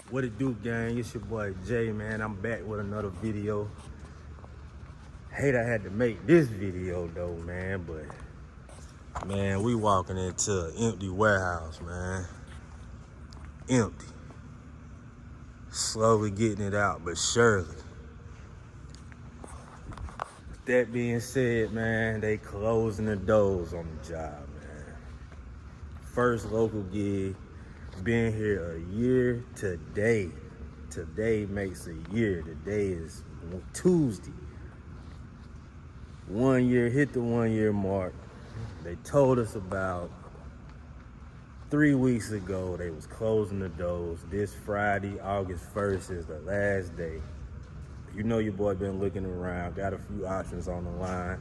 What it do, gang? It's your boy Jay, man. I'm back with another video. Hate I had to make this video though, man, but man, we walking into an empty warehouse, man. Empty. Slowly getting it out, but surely. That being said, man, they closing the doors on the job, man. First local gig. Been here a year today. Today makes a year. Today is Tuesday. 1 year, hit the 1 year mark. They told us about 3 weeks ago they was closing the doors. This Friday, August 1st is the last day. You know your boy been looking around, got a few options on the line,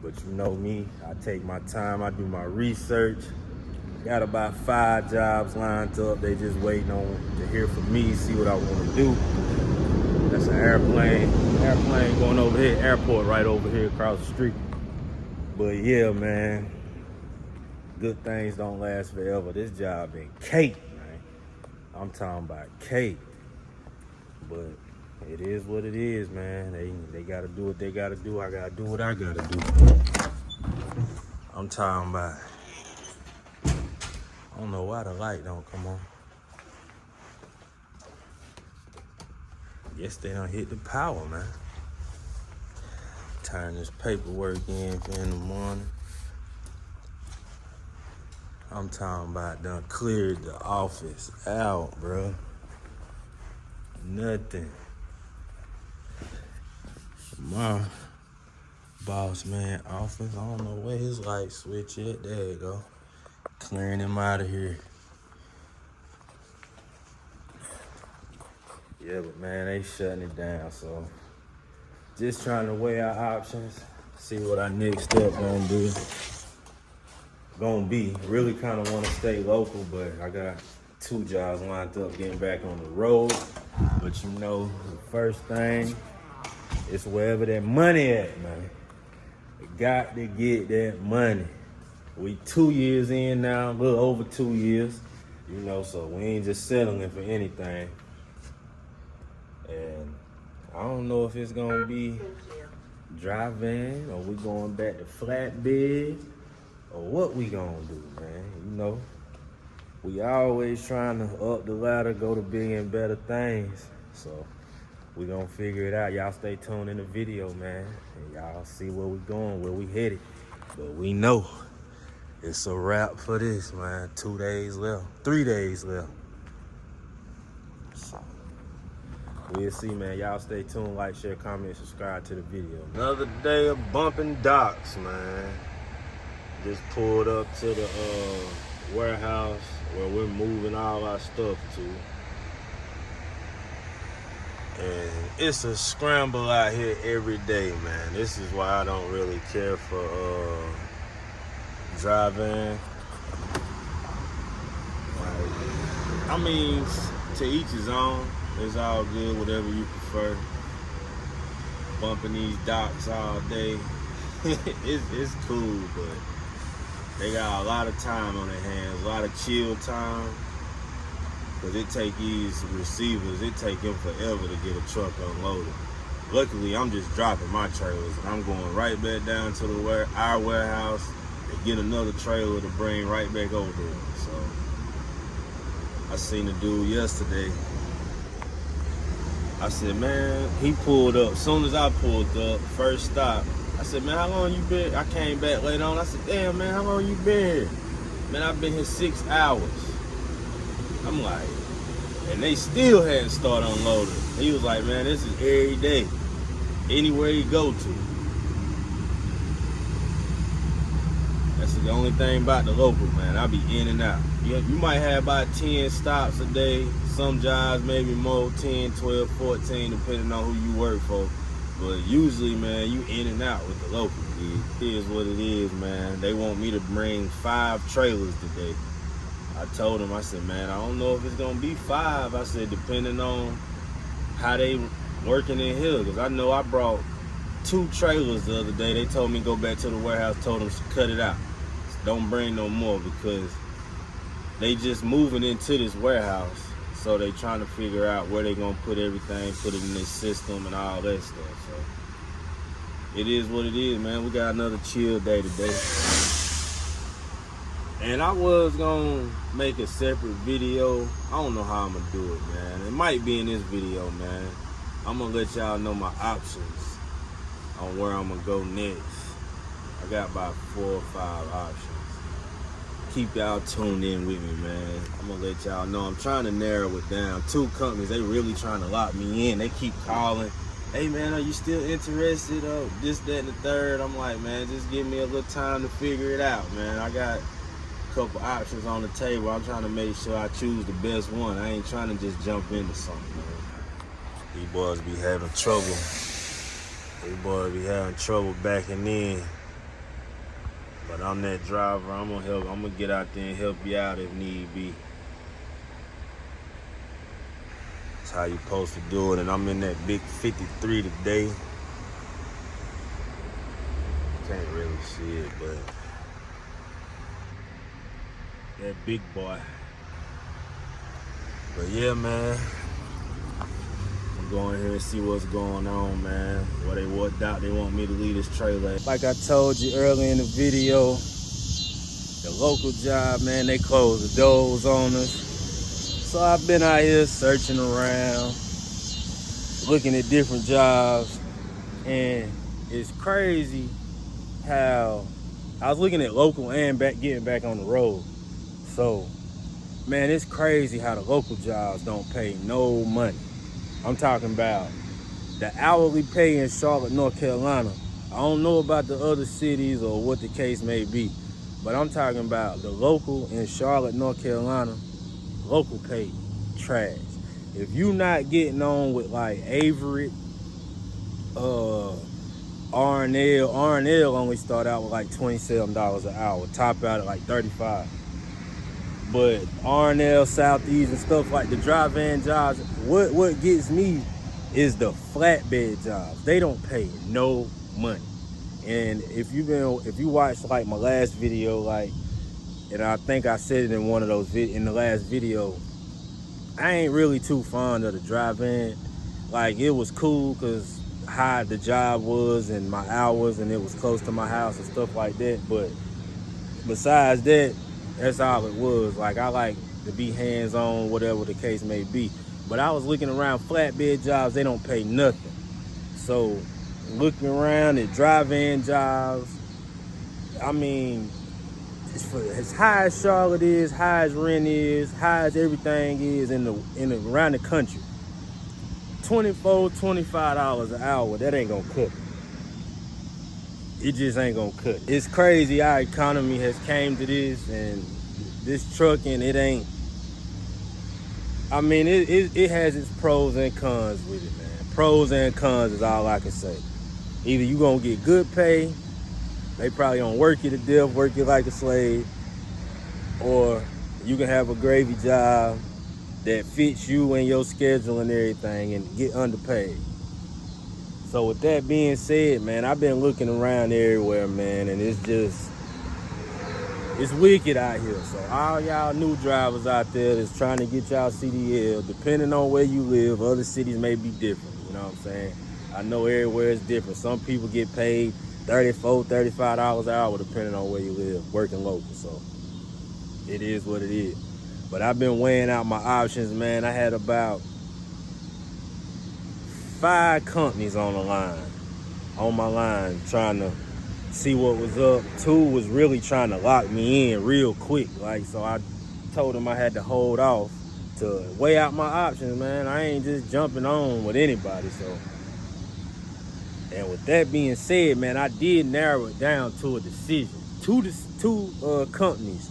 but you know me, I take my time, I do my research. Got about 5 jobs lined up. They just waiting on to hear from me, see what I want to do. That's an airplane. Airplane going over here. Airport right over here across the street. But yeah, man. Good things don't last forever. This job been cake, man. I'm talking about cake. But it is what it is, man. They gotta do what they gotta do. I gotta do what I gotta do. I'm talking about. I don't know why the light don't come on. Guess they done hit the power, man. Turn this paperwork in the morning. I'm talking about done cleared the office out, bro. Nothing. My boss man office, I don't know where his light switch at. There you go. Clearing him out of here. Yeah, but man, they shutting it down, so just trying to weigh our options, see what our next step gonna be. Really kind of want to stay local, but I got 2 jobs lined up getting back on the road. But you know, the first thing is wherever that money at, man. We got to get that money. We 2 years in now, a little over 2 years, you know, so we ain't just settling for anything. And I don't know if it's gonna be dry van or we going back to flatbed or what we gonna do, man. You know, we always trying to up the ladder, go to bigger and better things. So we gonna figure it out. Y'all stay tuned in the video, man. And y'all see where we going, where we headed. But we know it's a wrap for this, man. 2 days left, 3 days left. So we'll see, man. Y'all stay tuned, like, share, comment, subscribe to the video. Another day of bumping docks, man. Just pulled up to the warehouse where we're moving all our stuff to. And it's a scramble out here every day, man. This is why I don't really care for driving. Like, I mean, to each his own. It's all good, whatever you prefer. Bumping these docks all day, it's cool, but they got a lot of time on their hands, a lot of chill time. Cause it take these receivers, it take them forever to get a truck unloaded. Luckily, I'm just dropping my trailers and I'm going right back down to our warehouse and get another trailer to bring right back over here. So I seen a dude yesterday. I said, man, he pulled up. As soon as I pulled up, first stop, I said, man, how long you been? I came back later on. I said, damn, man, how long you been here? Man, I've been here 6 hours. I'm like, and they still hadn't started unloading. He was like, man, this is every day, anywhere you go to. That's the only thing about the local, man. I be in and out. You might have about 10 stops a day. Some jobs maybe more, 10, 12, 14, depending on who you work for. But usually, man, you in and out with the local gig. It is what it is, man. They want me to bring 5 trailers today. I told them, I said, man, I don't know if it's gonna be 5. I said, depending on how they working in here. Because I know I brought 2 trailers the other day. They told me go back to the warehouse, told them to cut it out. Don't bring no more because they just moving into this warehouse. So they trying to figure out where they gonna put everything, put it in their system and all that stuff. So it is what it is, man. We got another chill day today. And I was gonna make a separate video. I don't know how I'm gonna do it, man. It might be in this video, man. I'm gonna let y'all know my options on where I'm gonna go next. I got about 4 or 5 options. Keep y'all tuned in with me, man. I'm gonna let y'all know. I'm trying to narrow it down. 2 companies, they really trying to lock me in. They keep calling. Hey, man, are you still interested? This, that, and the third. I'm like, man, just give me a little time to figure it out, man. I got a couple options on the table. I'm trying to make sure I choose the best one. I ain't trying to just jump into something, man. These boys be having trouble. These boys be having trouble backing in. But I'm that driver. I'm gonna get out there and help you out if need be. That's how you supposed to do it. And I'm in that big 53 today. Can't really see it, but that big boy. But yeah, man. I'm going here and see what's going on, man. What doubt they want me to leave this trailer. Like I told you earlier in the video, the local job, man, they closed the doors on us. So I've been out here searching around, looking at different jobs, and it's crazy how I was looking at local and getting back on the road. So, man, it's crazy how the local jobs don't pay no money. I'm talking about the hourly pay in Charlotte, North Carolina. I don't know about the other cities or what the case may be, but I'm talking about the local in Charlotte, North Carolina, local pay trash. If you not getting on with like Avery, R&L only start out with like $27 an hour, top out at like $35. But R&L, Southeast, and stuff like the dry van jobs, what gets me is the flatbed jobs. They don't pay no money. And if you watched like my last video, like, and I think I said it in one of those in the last video, I ain't really too fond of the dry van. Like, it was cool because how the job was and my hours, and it was close to my house and stuff like that. But besides that, that's all it was. Like, I like to be hands-on, whatever the case may be. But I was looking around flatbed jobs, they don't pay nothing. So looking around at dry van jobs, I mean, as high as Charlotte is, high as rent is, high as everything is around the country, $24, $25 an hour, that ain't gonna cut it. It just ain't gonna cut it. It's crazy our economy has came to this, and this trucking, it ain't, I mean, it has its pros and cons with it, man. Pros and cons is all I can say. Either you gonna get good pay, they probably gonna work you to death, work you like a slave, or you can have a gravy job that fits you and your schedule and everything and get underpaid. So with that being said, man, I've been looking around everywhere, man, and it's wicked out here. So all y'all new drivers out there that's trying to get y'all CDL, depending on where you live, other cities may be different, you know what I'm saying? I know everywhere is different. Some people get paid $34, $35 an hour depending on where you live, working local, so it is what it is. But I've been weighing out my options, man. I had about 5 companies on my line, trying to see what was up. 2 was really trying to lock me in real quick. Like, so I told them I had to hold off to weigh out my options, man. I ain't just jumping on with anybody, so. And with that being said, man, I did narrow it down to a decision. Two companies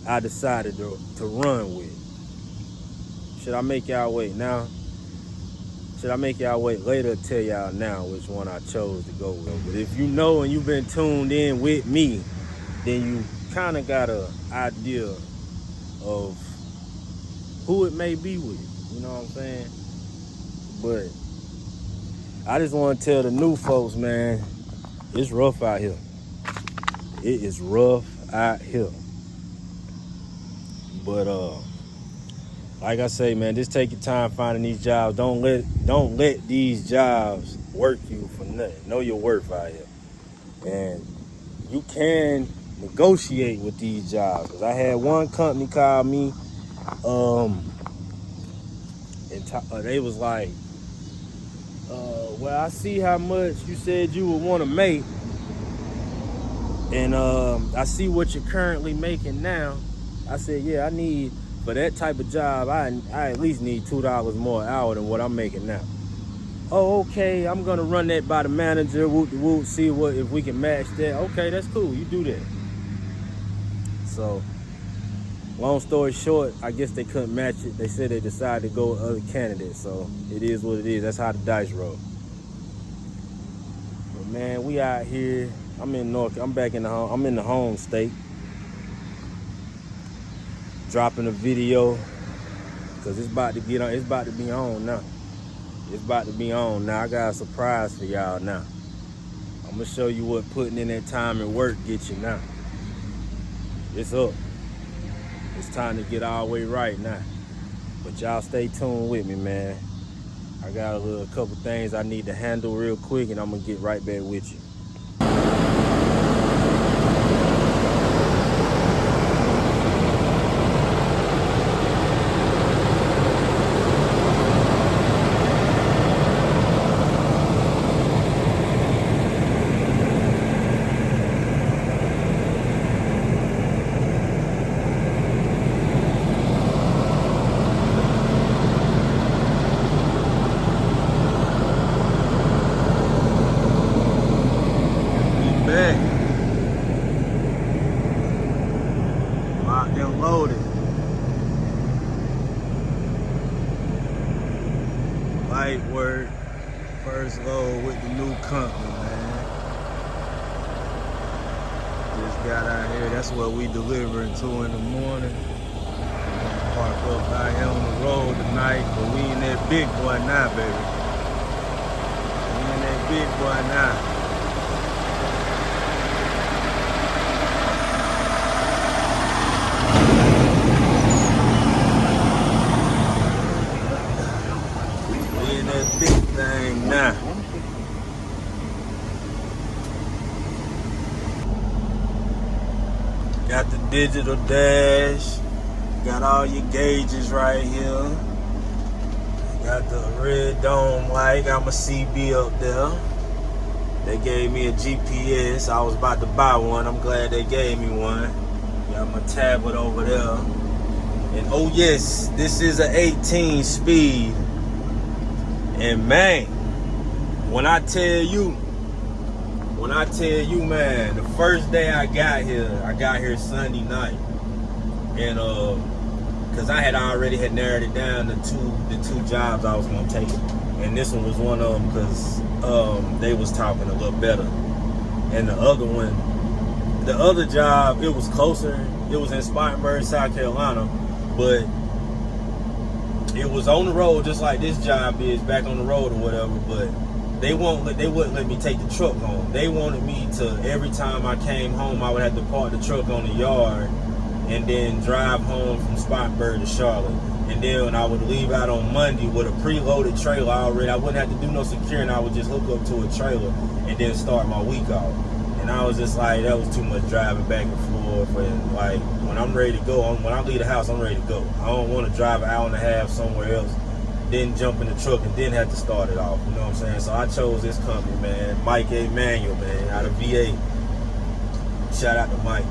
I decided to run with. Should I make y'all wait now? Should I make y'all wait later to tell y'all now which one I chose to go with? But if you know and you've been tuned in with me, then you kind of got an idea of who it may be with. You know what I'm saying? But I just want to tell the new folks, man, it's rough out here. It is rough out here. But like I say, man, just take your time finding these jobs. Don't let these jobs work you for nothing. Know your worth out here. And you can negotiate with these jobs. Cause I had one company call me, and they was like, well, I see how much you said you would want to make, and I see what you're currently making now. I said, yeah, I need, for that type of job, I at least need $2 more an hour than what I'm making now. Oh, okay, I'm gonna run that by the manager. We'll see if we can match that. Okay, that's cool. You do that. So, long story short, I guess they couldn't match it. They said they decided to go with other candidates. So it is what it is. That's how the dice roll. But man, we out here. I'm back in the home. I'm in the home state. Dropping a video because it's about to get on. It's about to be on now. It's about to be on now. I got a surprise for y'all now. I'm gonna show you what putting in that time and work gets you now. It's up. It's time to get all the way right now. But y'all stay tuned with me, man. I got a couple things I need to handle real quick, and I'm gonna get right back with you. Locked and loaded. Light work. First load with the new company, man. Just got out here. That's what we delivering 2 in the morning. Park up out here on the road tonight, but we in that big boy now, baby. We in that big boy now. Big thing now. Got the digital dash. Got all your gauges right here. Got the red dome light. Got my CB up there. They gave me a GPS. I was about to buy one. I'm glad they gave me one. Got my tablet over there. And oh yes, this is an 18 speed. And man, when I tell you, man, the first day I got here Sunday night. And cause I had already narrowed it down to the two jobs I was gonna take. And this one was one of them because they was talking a little better. And the other job, it was closer. It was in Spartanburg, South Carolina, but it was on the road just like this job is, back on the road or whatever, but they wouldn't let me take the truck home. They wanted me to, every time I came home, I would have to park the truck on the yard and then drive home from Spartanburg to Charlotte. And then when I would leave out on Monday with a preloaded trailer already, I wouldn't have to do no securing. I would just hook up to a trailer and then start my week off. And I was just like, that was too much driving back and forth. And like, when I'm ready to go, when I leave the house, I'm ready to go. I don't want to drive an hour and a half somewhere else, then jump in the truck and then have to start it off. You know what I'm saying? So I chose this company, man. Mike Emanuel, man, out of VA. Shout out to Mike.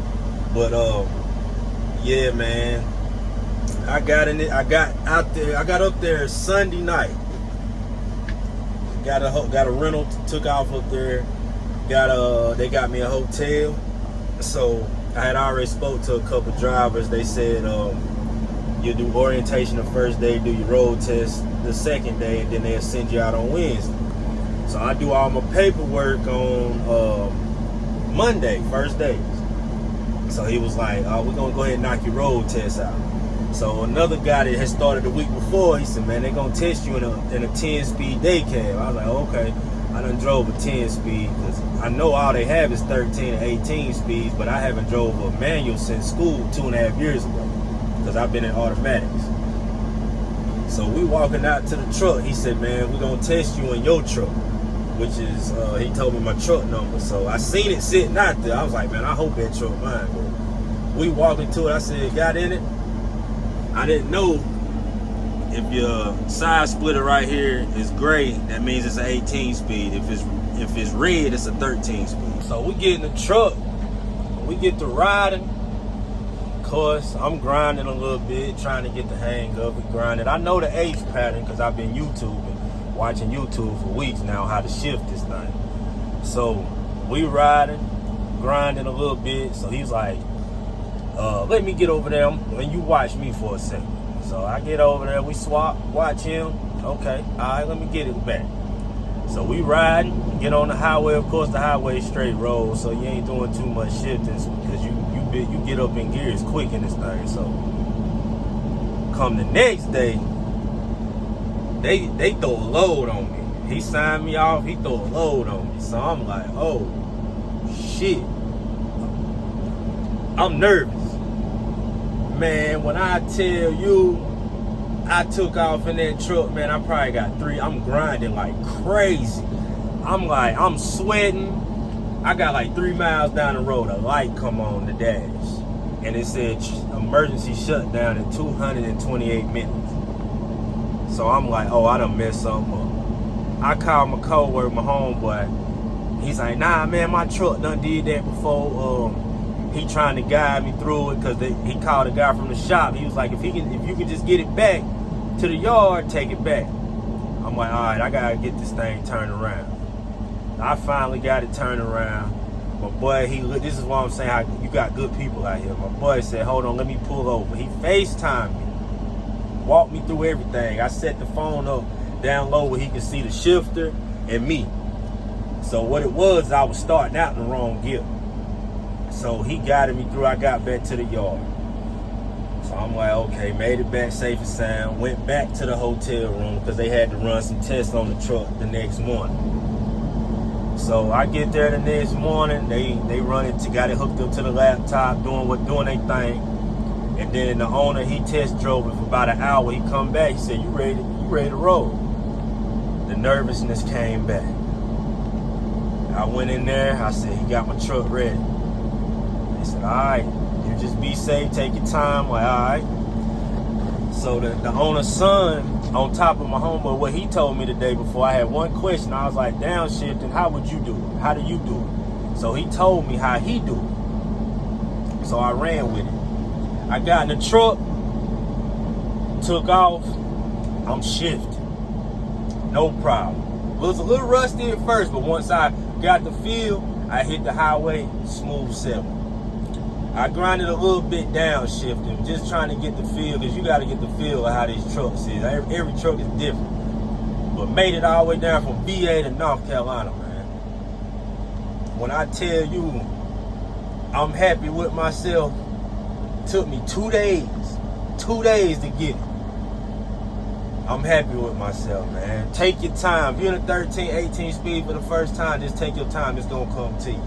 But yeah, man. I got up there Sunday night. Got a rental, took off up there. They got me a hotel. So I had already spoke to a couple drivers. They said you do orientation the first day, do your road test the second day, and then they'll send you out on Wednesday. So I do all my paperwork on Monday, first day. So he was like, oh, we're gonna go ahead and knock your road test out. So another guy that had started the week before, he said, man, they're gonna test you in a 10-speed day cab. I was like, okay. I done drove a 10-speed because I know all they have is 13 and 18 speeds, but I haven't drove a manual since school 2.5 years ago because I've been in automatics. So we walking out to the truck. He said, man, we're gonna test you in your truck, which is, he told me my truck number. So I seen it sitting out there. I was like, man, I hope that truck mine. But we walked into it. I said, got in it. I didn't know if your side splitter right here is gray, that means it's an 18 speed. If it's red, it's a 13 speed. So we get in the truck. We get to riding. Of course, I'm grinding a little bit, trying to get the hang of it, grinding. I know the H pattern because I've been watching YouTube for weeks now, how to shift this thing. So we riding, grinding a little bit. So he's like, let me get over there and you watch me for a second. So I get over there, we swap, watch him. Okay, all right, let me get it back. So we riding, get on the highway. Of course, the highway straight road, so you ain't doing too much shifting because you get up in gears quick in this thing. So come the next day, they throw a load on me. He signed me off, he throw a load on me. So I'm like, oh shit. I'm nervous. Man, when I tell you I took off in that truck, man, I probably got I'm grinding like crazy. I'm sweating. I got like 3 miles down the road, a light come on the dash. And it said emergency shutdown in 228 minutes. So I'm like, oh, I done messed something up. I called my coworker, my homeboy. He's like, nah, man, my truck done did that before. He trying to guide me through it because he called a guy from the shop. He was like, if you can just get it back to the yard, take it back. I'm like, all right, I gotta get this thing turned around. I finally got it turned around. My boy, this is what I'm saying, how you got good people out here. My boy said, hold on, let me pull over. He FaceTimed me, walked me through everything. I set the phone up down low where he could see the shifter and me. So what it was, I was starting out in the wrong gear. So he guided me through, I got back to the yard. So I'm like, okay, made it back safe and sound, went back to the hotel room because they had to run some tests on the truck the next morning. So I get there the next morning, they run it, got it hooked up to the laptop, doing their thing. And then the owner, he test drove it for about an hour. He come back, he said, you ready to roll? The nervousness came back. I went in there, I said, he got my truck ready. They said, all right, you just be safe, take your time. Like, all right. So the owner's son, on top of my homeboy, what he told me the day before, I had one question. I was like, downshifting, how would you do it? How do you do it? So he told me how he do it. So I ran with it. I got in the truck, took off, I'm shifting. No problem. It was a little rusty at first, but once I got the feel, I hit the highway, smooth sailing. I grinded a little bit downshifting, just trying to get the feel, because you got to get the feel of how these trucks is. Every truck is different. But made it all the way down from VA to North Carolina, man. When I tell you I'm happy with myself, it took me 2 days. 2 days to get it. I'm happy with myself, man. Take your time. If you're in a 13, 18 speed for the first time, just take your time. It's going to come to you.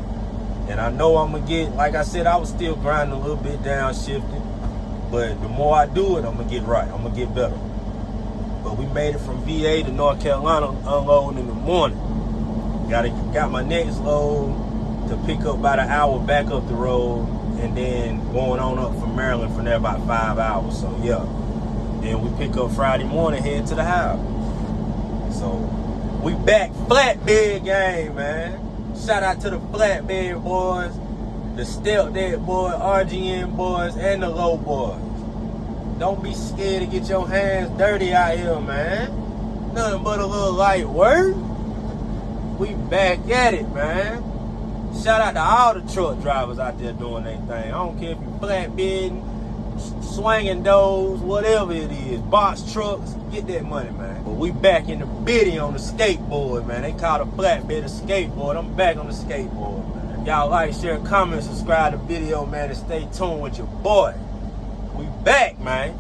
And I know I'm going to get, like I said, I was still grinding a little bit downshifting. But the more I do it, I'm going to get right. I'm going to get better. But we made it from VA to North Carolina, unloading in the morning. Got my next load to pick up about an hour back up the road. And then going on up from Maryland from there about 5 hours. So, yeah. Then we pick up Friday morning, head to the house. So, we back flatbed game, man. Shout out to the flatbed boys, the Stealth Dead boys, RGN boys, and the low boys. Don't be scared to get your hands dirty out here, man. Nothing but a little light work. We back at it, man. Shout out to all the truck drivers out there doing their thing. I don't care if you flatbedding, swinging doors, whatever it is, box trucks, get that money, man. But we back in the biddy on the skateboard, man. They call the flatbed a skateboard. I'm back on the skateboard, man. Y'all like, share, comment, subscribe to the video, man, and stay tuned with your boy. We back, man.